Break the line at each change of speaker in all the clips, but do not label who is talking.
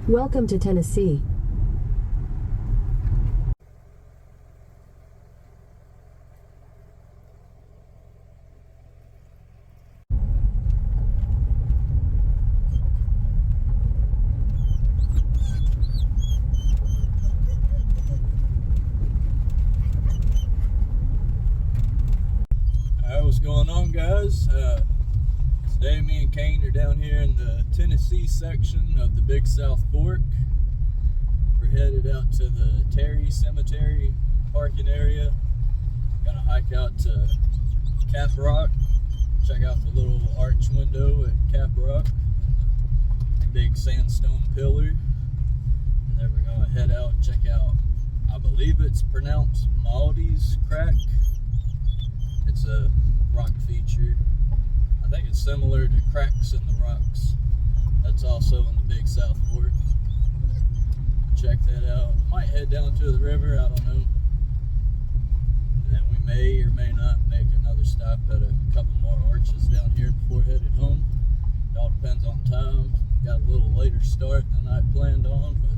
Welcome to Tennessee.
What's going on, guys? Today me and Kane are down here in the Tennessee section of the Big South Fork. We're headed out to the Terry Cemetery parking area. Gonna hike out to Cap Rock, check out the little arch window at Cap Rock, the big sandstone pillar, and then we're gonna head out and check out, I believe it's pronounced Maude's Crack. It's a rock feature. I think it's similar to cracks in the rocks. That's also in the Big South Fork. Check that out. Might head down to the river, I don't know. And then we may or may not make another stop at a couple more arches down here before headed home. It all depends on time. Got a little later start than I planned on, but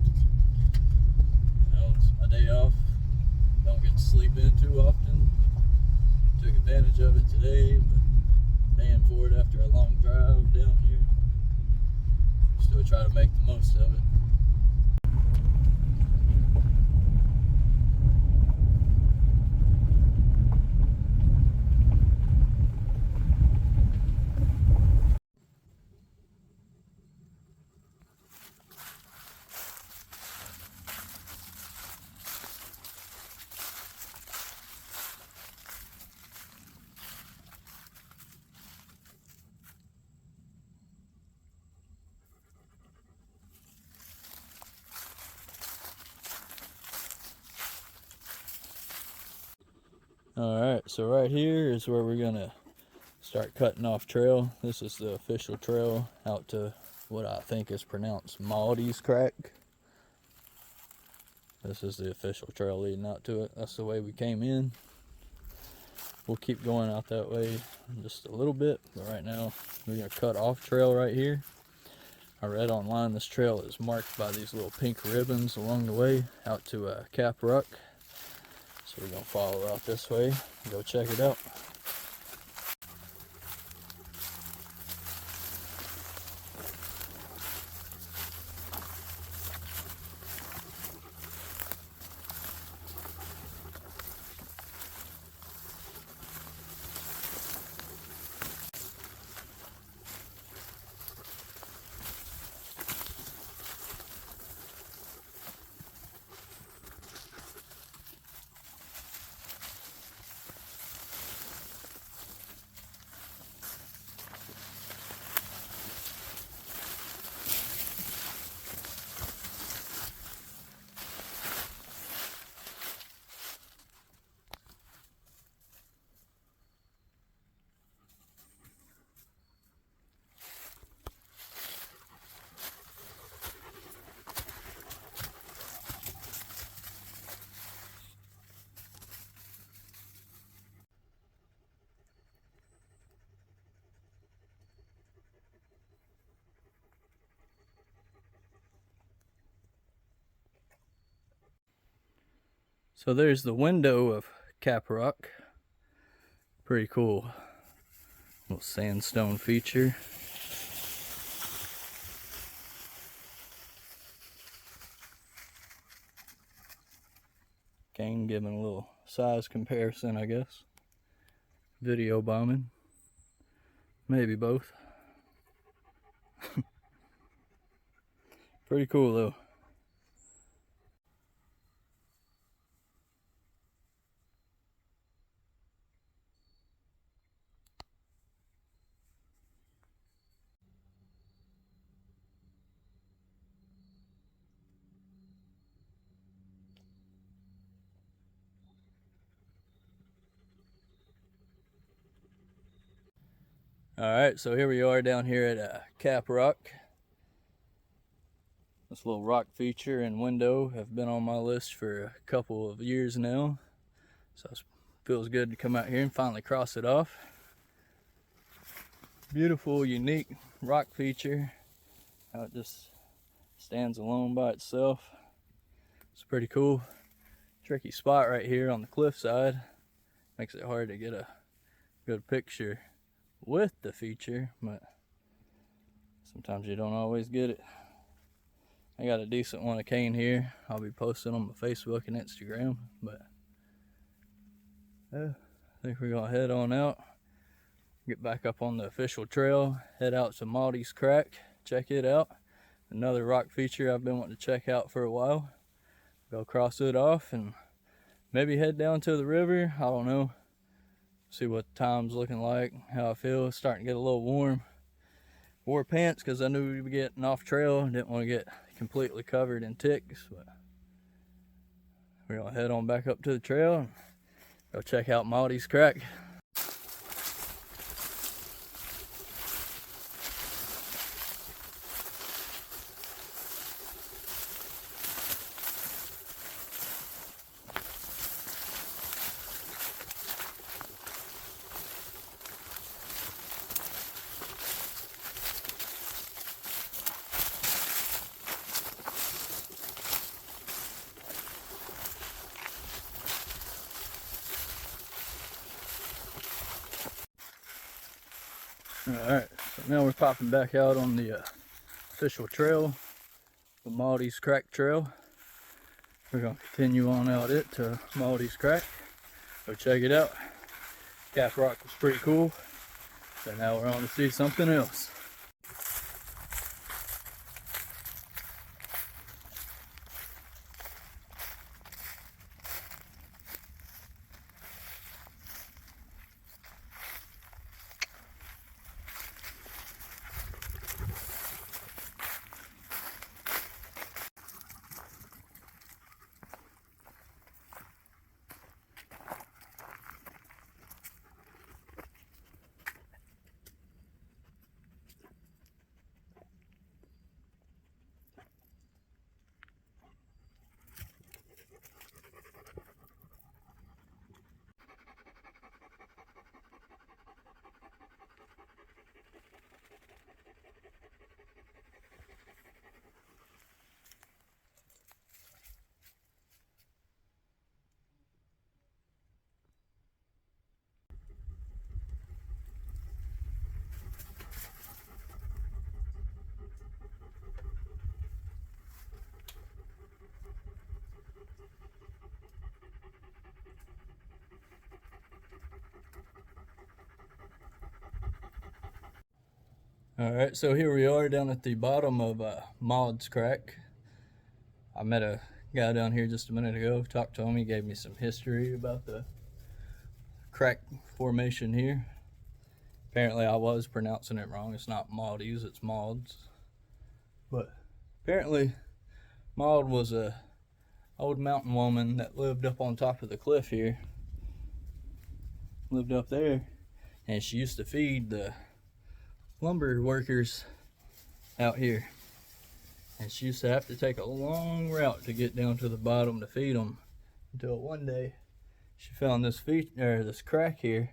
you know, it's my day off. Don't get to sleep in too often. Took advantage of it today, but paying for it after a long drive down here. Still try to make the most of it. Alright, so right here is where we're gonna start cutting off trail. This is the official trail out to what I think is pronounced Maude's Crack. This is the official trail leading out to it. That's the way we came in. We'll keep going out that way just a little bit, but right now we're gonna cut off trail right here. I read online this trail is marked by these little pink ribbons along the way out to Cap Rock. So we're gonna follow out this way and go check it out. So there's the window of Cap Rock. Pretty cool little sandstone feature. Kane giving a little size comparison, I guess. Video bombing. Maybe both. Pretty cool though. Alright, so here we are down here at Cap Rock. This little rock feature and window have been on my list for a couple of years now. So it feels good to come out here and finally cross it off. Beautiful, unique rock feature. How it just Stands alone by itself. It's a pretty cool, tricky spot right here on the cliff side. Makes it hard to get a good picture with the feature, but sometimes you don't always get it. I got a decent one of cane here. I'll be posting on my Facebook and Instagram, but yeah, I think we're gonna head on out, get back up on the official trail, head out to Maude's Crack, check it out. Another rock feature I've been wanting to check out for a while. Go cross it off and maybe head down to the river. I don't know. See what the time's looking like, how I feel. It's starting to get a little warm. Wore pants because I knew we'd be getting off trail. Didn't want to get completely covered in ticks, but we're gonna head on back up to the trail and go check out Maude's Crack. Alright, so now we're popping back out on the official trail, the Maude's Crack Trail. We're going to continue on out it to Maude's Crack. Go check it out. Cap Rock was pretty cool. So now we're on to see something else. Alright, so here we are down at the bottom of Maude's Crack. I met a guy down here just a minute ago, talked to him, he gave me some history about the crack formation here. Apparently I was pronouncing it wrong, it's not Maude's, it's Maude's. But apparently Maude was a old mountain woman that lived up on top of the cliff here. Lived up there, and she used to feed the lumber workers out here, and she used to have to take a long route to get down to the bottom to feed them, until one day she found this this crack here,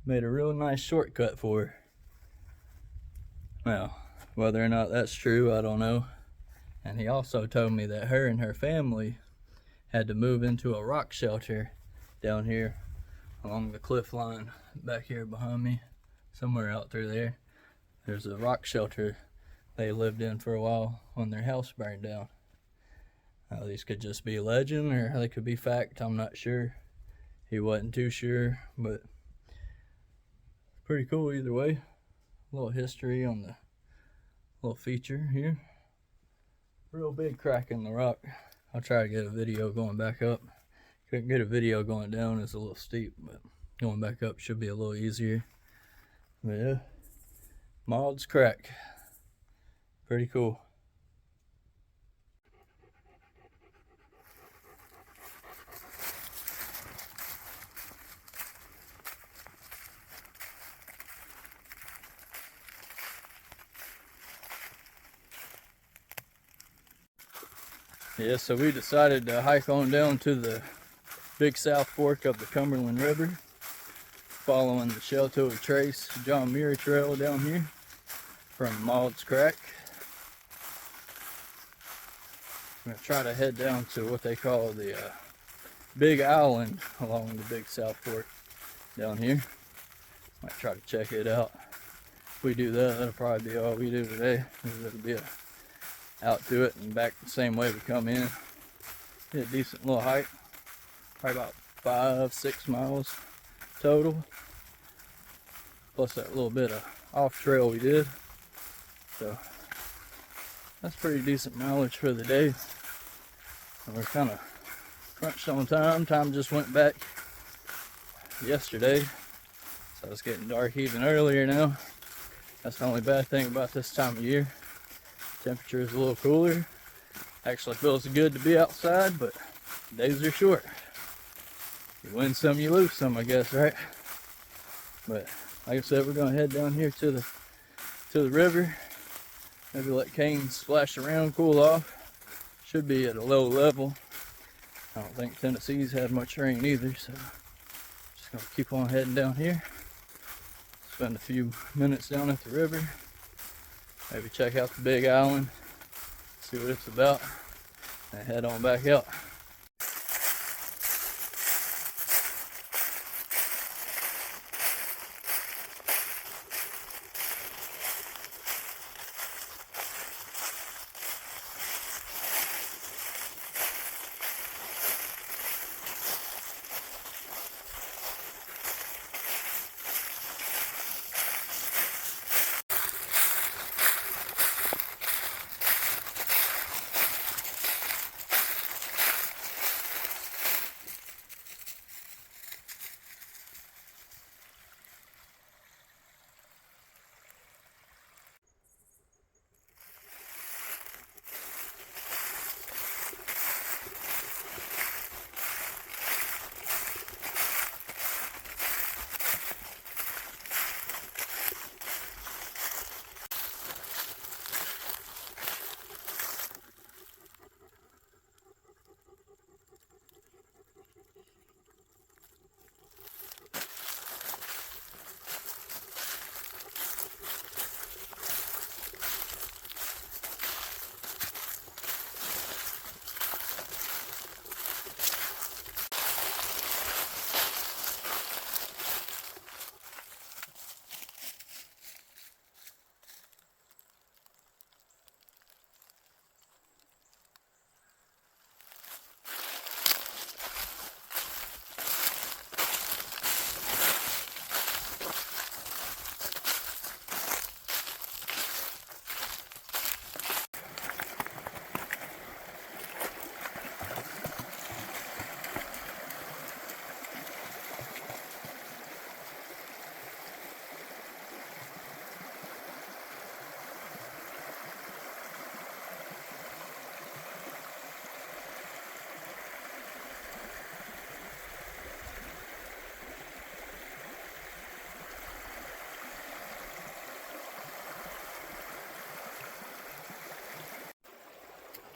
made a real nice shortcut for her. Now whether or not that's true, I don't know. And he also told me that her and her family had to move into a rock shelter down here along the cliff line back here behind me. Somewhere out through there, there's a rock shelter they lived in for a while when their house burned down. Now, these could just be legend or they could be fact, I'm not sure. He wasn't too sure, but pretty cool either way. A little history on the little feature here. Real big crack in the rock. I'll try to get a video going back up. Couldn't get a video going down, it's a little steep, but going back up should be a little easier. But yeah, Maude's Crack, pretty cool. Yeah, so we decided to hike on down to the Big South Fork of the Cumberland River, following the Sheltoe Trace John Muir Trail down here from Maude's Crack. I'm going to try to head down to what they call the Big Island along the Big South Fork down here. Might try to check it out. If we do that, that'll probably be all we do today. It'll be out to it and back the same way we come in. Be a decent little hike. Probably about 5-6 miles total. Plus that little bit of off trail we did. So that's pretty decent mileage for the day. And we're kind of crunched on time. Time just went back yesterday. So it's getting dark even earlier now. That's the only bad thing about this time of year. Temperature is a little cooler. Actually feels good to be outside, but days are short. You win some, you lose some, I guess, right? But like I said, we're gonna head down here to the river. Maybe let Kane splash around, cool off. Should be at a low level. I don't think Tennessee's had much rain either, so just gonna keep on heading down here. Spend a few minutes down at the river. Maybe check out the Big Island, see what it's about, and head on back out.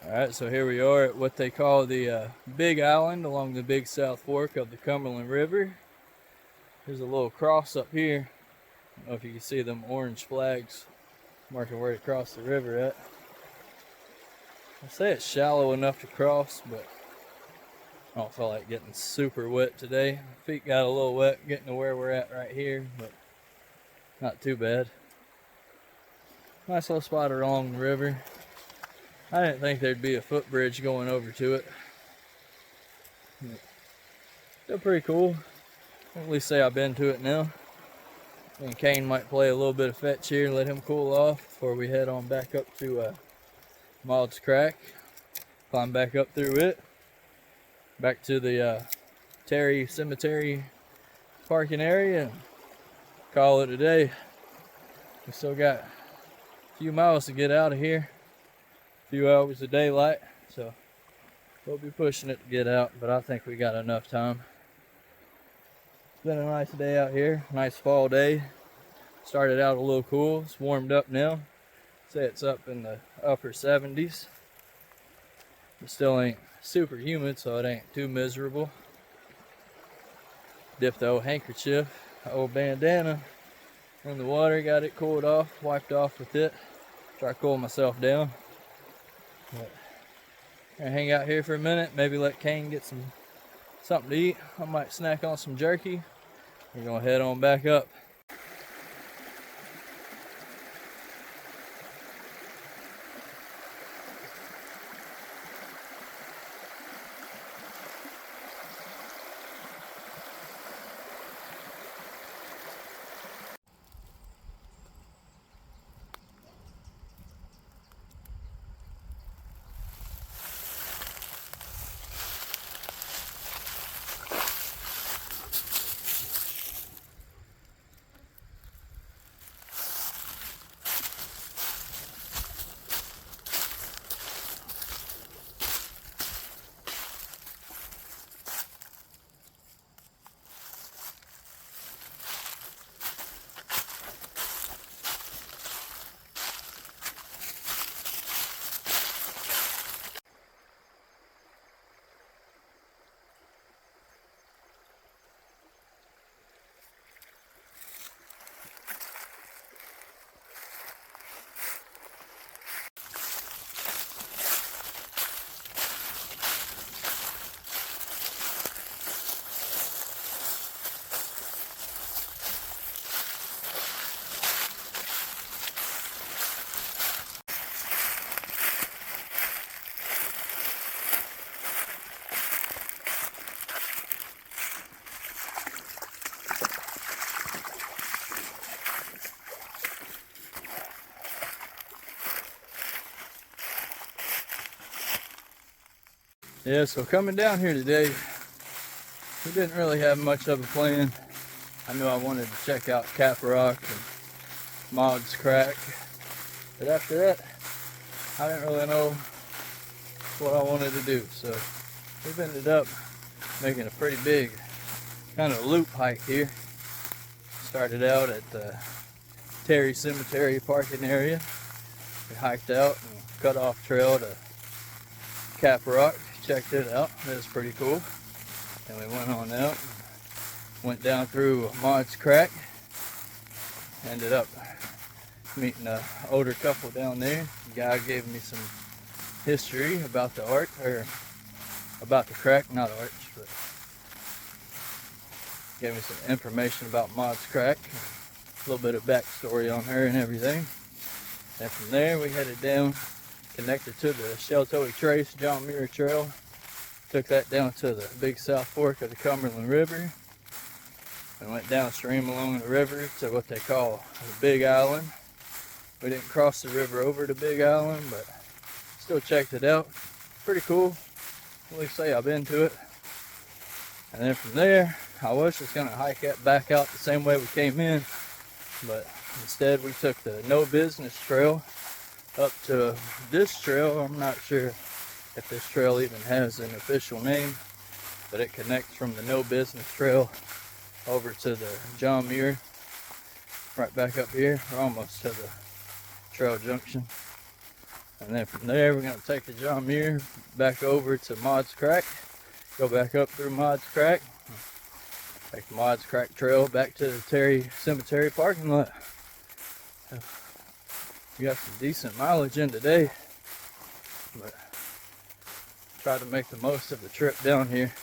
Alright, so here we are at what they call the Big Island along the Big South Fork of the Cumberland River. There's a little cross up here. I don't know if you can see them orange flags marking where to cross the river at. I say it's shallow enough to cross, but I don't feel like getting super wet today. Feet got a little wet getting to where we're at right here, but not too bad. Nice little spot along the river. I didn't think there'd be a footbridge going over to it. Still pretty cool. I'll at least say I've been to it now. Me and Kane might play a little bit of fetch here, let him cool off before we head on back up to Maude's Crack. Climb back up through it. Back to the Terry Cemetery parking area and call it a day. We still got a few miles to get out of here. Few hours of daylight, so we'll be pushing it to get out, but I think we got enough time. It's been a nice day out here, nice fall day. Started out a little cool, it's warmed up now. Say it's up in the upper 70s. It still ain't super humid, so it ain't too miserable. Dipped the old handkerchief, the old bandana in the water, got it cooled off, wiped off with it. Try to cool myself down. But Gonna hang out here for a minute, maybe let Kane get something to eat. I might snack on some jerky. We're gonna head on back up. Yeah, so coming down here today, we didn't really have much of a plan. I knew I wanted to check out Cap Rock and Maude's Crack, but after that, I didn't really know what I wanted to do. So we've ended up making a pretty big kind of loop hike here. Started out at the Terry Cemetery parking area. We hiked out and cut off trail to Cap Rock. Checked it out. It was pretty cool. And we went on out, went down through Maude's Crack. Ended up meeting an older couple down there. The guy gave me some history about the arch, or about the crack, not arch, but gave me some information about Maude's Crack, a little bit of backstory on her and everything. And from there we headed down, connected to the Sheltoe Trace John Muir Trail. Took that down to the Big South Fork of the Cumberland River. And went downstream along the river to what they call the Big Island. We didn't cross the river over to Big Island, but still checked it out. Pretty cool. At least say I've been to it. And then from there, I was just gonna hike it back out the same way we came in, but instead we took the No Business Trail up to this trail. I'm not sure if this trail even has an official name, but it connects from the No Business Trail over to the John Muir, right back up here. We're almost to the trail junction. And then from there, we're gonna take the John Muir back over to Maude's Crack, go back up through Maude's Crack, take the Maude's Crack trail back to the Terry Cemetery parking lot. We got some decent mileage in today, but try to make the most of the trip down here.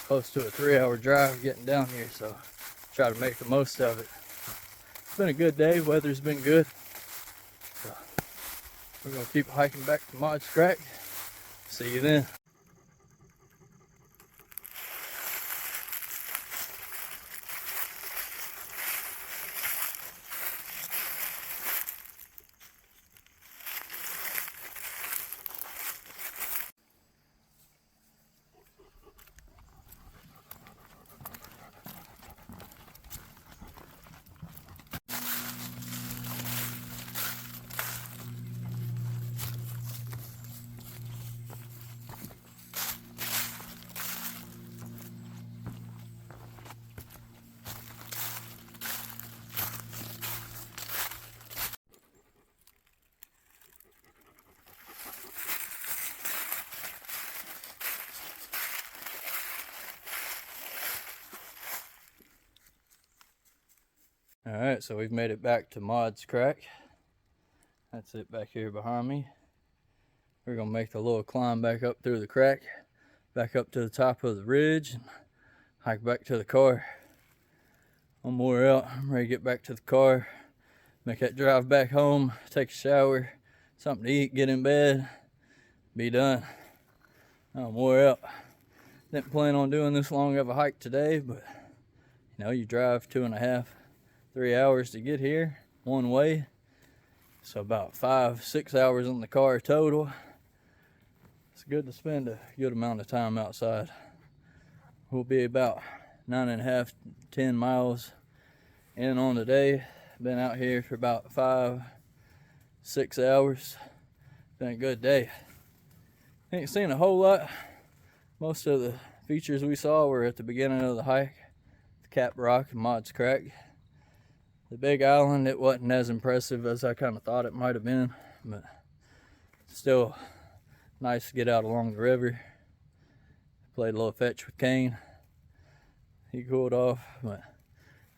Close to a 3-hour drive getting down here, so try to make the most of it. It's been a good day, weather's been good. So we're gonna keep hiking back to Maude's Crack. See you then. Alright, so we've made it back to Maude's Crack. That's it back here behind me. We're gonna make the little climb back up through the crack, back up to the top of the ridge, and hike back to the car. I'm wore out. I'm ready to get back to the car, make that drive back home, take a shower, something to eat, get in bed, be done. I'm wore out. Didn't plan on doing this long of a hike today, but you know, you drive 2.5, 3 hours to get here one way. So about 5-6 hours in the car total. It's good to spend a good amount of time outside. We'll be about 9.5, 10 miles in on the day. Been out here for about 5-6 hours. Been a good day. Ain't seen a whole lot. Most of the features we saw were at the beginning of the hike. The Cap Rock and Maude's Crack. The Big Island, it wasn't as impressive as I kind of thought it might have been, but still nice to get out along the river. Played a little fetch with Kane. He cooled off, but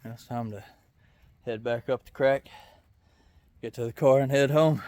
now it's time to head back up the crack, get to the car and head home.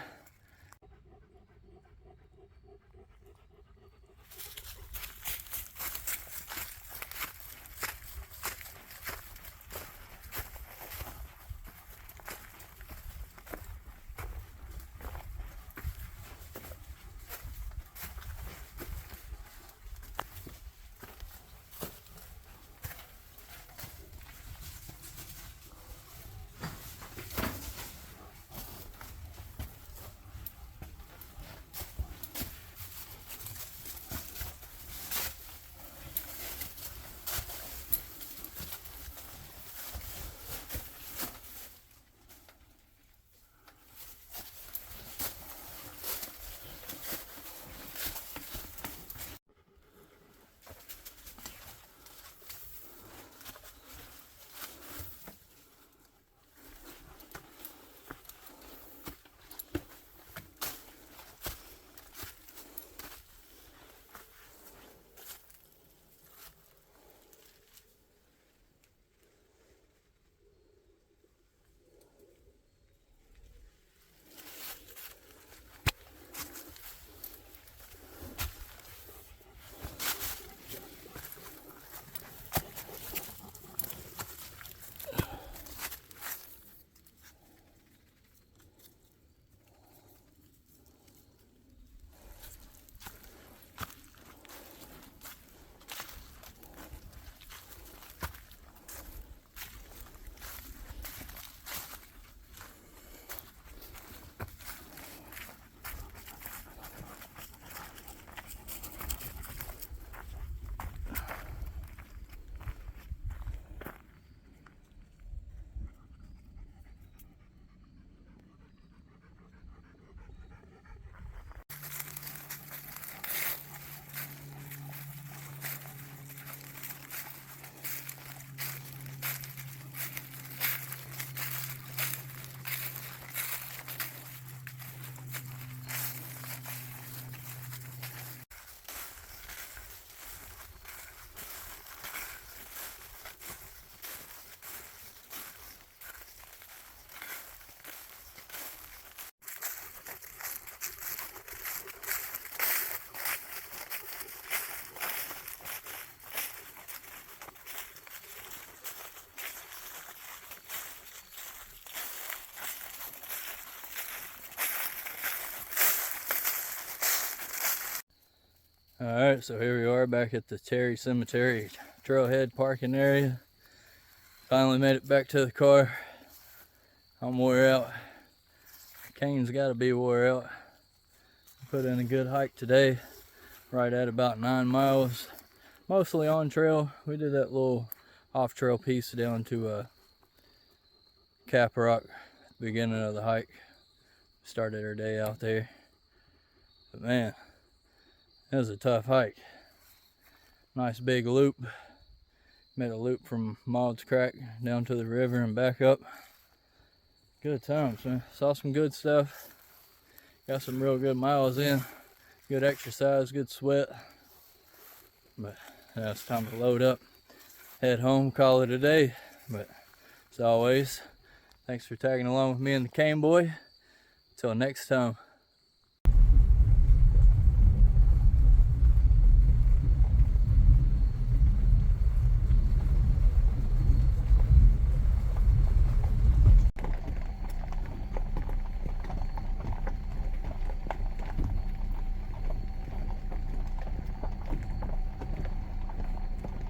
Alright, so here we are back at the Terry Cemetery trailhead parking area. Finally made it back to the car. I'm wore out. Kane's got to be wore out. Put in a good hike today, right at about 9 miles. Mostly on trail. We did that little off trail piece down to Cap Rock at the beginning of the hike. Started our day out there. But man, it was a tough hike. Nice big loop. Made a loop from Maude's Crack down to the river and back up. Good times, man. Saw some good stuff. Got some real good miles in. Good exercise, good sweat. But now it's time to load up, head home, call it a day. But as always, thanks for tagging along with me and the Cane Boy. Till next time.